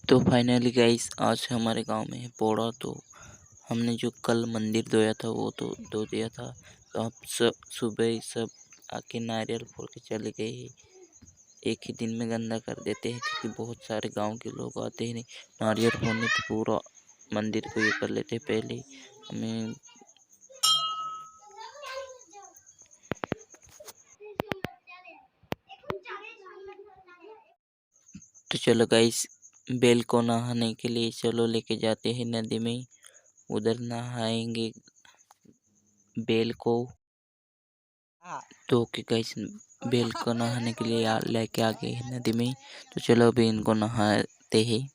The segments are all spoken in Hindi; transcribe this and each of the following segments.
तो फाइनली गाइस आज हमारे गांव में है पोड़ा। तो हमने जो कल मंदिर धोया था वो तो धो दिया था। तो अब सुबह ही सब आके नारियल फोड़ के चले गए हैं। एक ही दिन में गंदा कर देते हैं क्योंकि बहुत सारे गांव के लोग आते हैं। नारियल फोड़ने तो पूरा मंदिर को ये कर लेते हैं पहले हमें। तो चलो गाइस बेल को नहाने के लिए चलो लेके जाते हैं नदी में। उधर नहाएंगे बेल को। तो ओके गाइस बेल को नहाने के लिए लेके आ गए हैं नदी में। तो चलो अभी इनको नहाते हैं।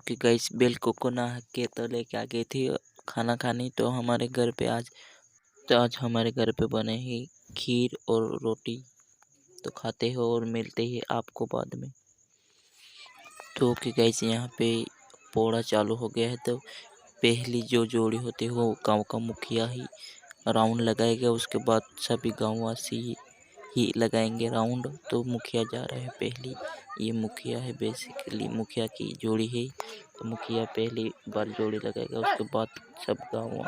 कि गाइस बेल को नहा के तो लेके आ गई थी खाना खाने। तो हमारे घर पे आज हमारे घर पे बने हैं खीर और रोटी। तो खाते हो और मिलते ही आपको बाद में। तो कि गाइस यहाँ पे पोड़ा चालू हो गया है। तो पहली जो जोड़ी होती है वो गांव का मुखिया ही राउंड लगाएगा। उसके बाद सभी गांववासी ही लगाएंगे राउंड। तो मुखिया जा रहा है पहली। ये मुखिया है बेसिकली मुखिया की जोड़ी है। तो मुखिया पहली बार जोड़ी लगाएगा उसके बाद सब गाँव।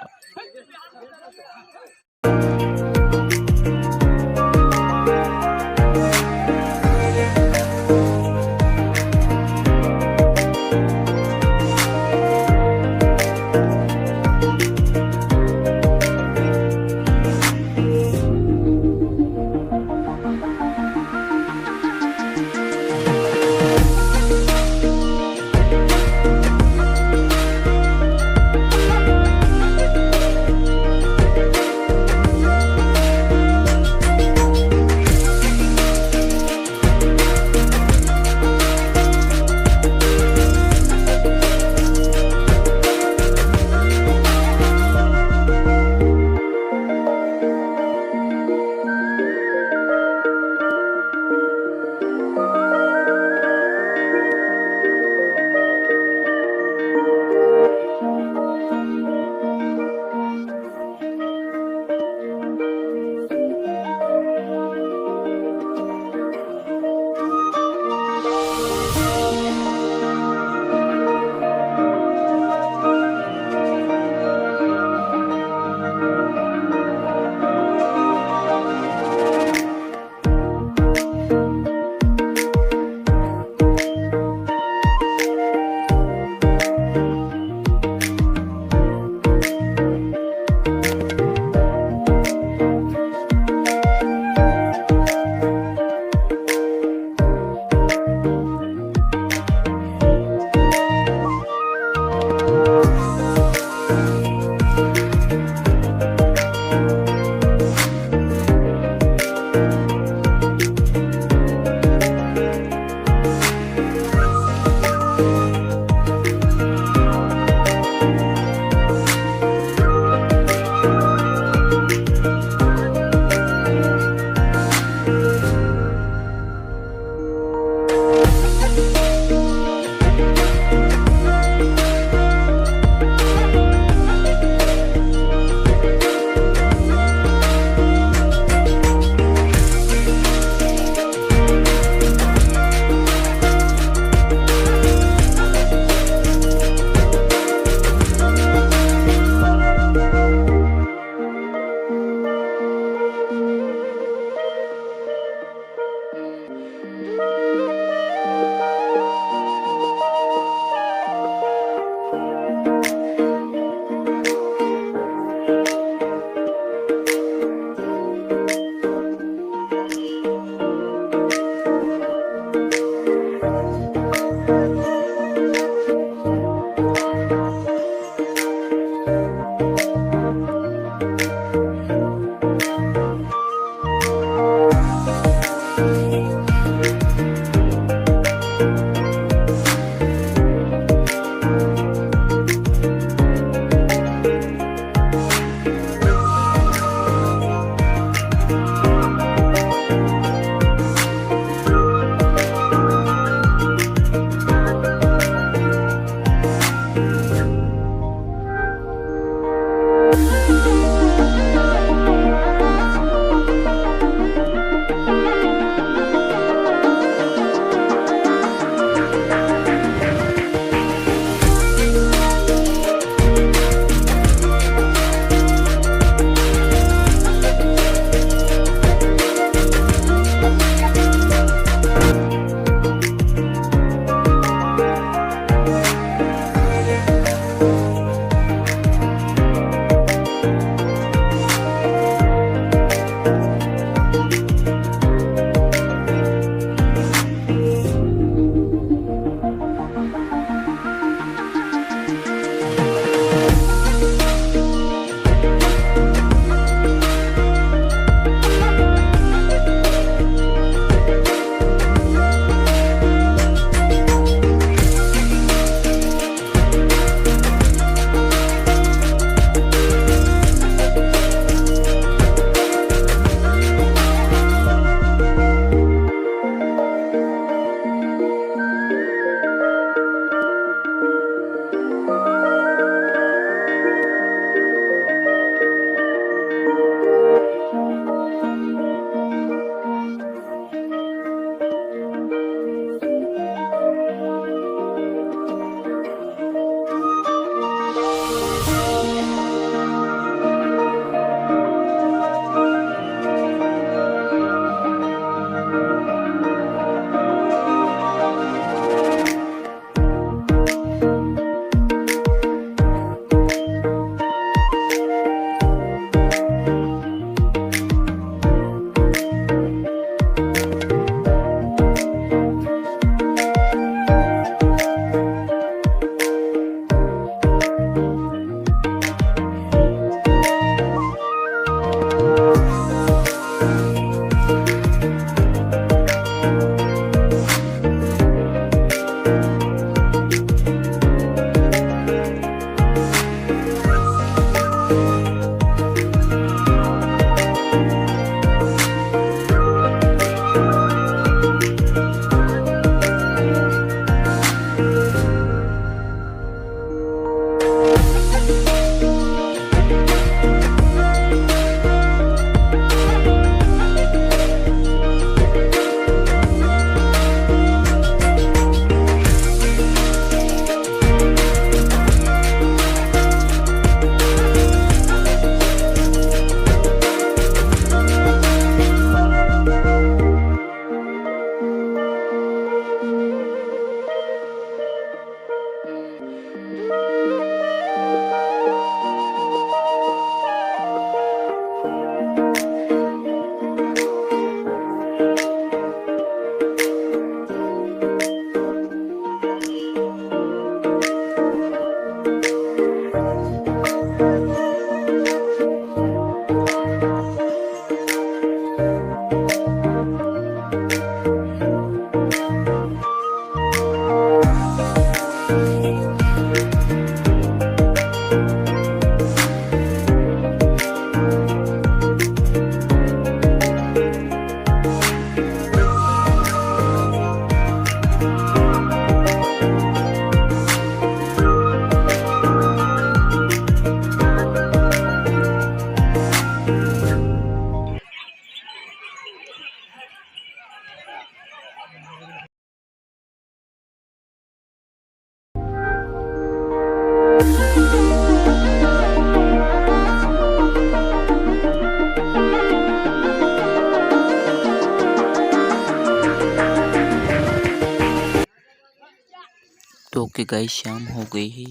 तो ओके गाइस, शाम हो गई है,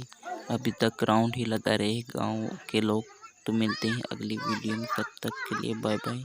अभी तक राउंड ही लगा रहे गांव के लोग। तो मिलते हैं अगली वीडियो में, तब तक के लिए बाय बाय।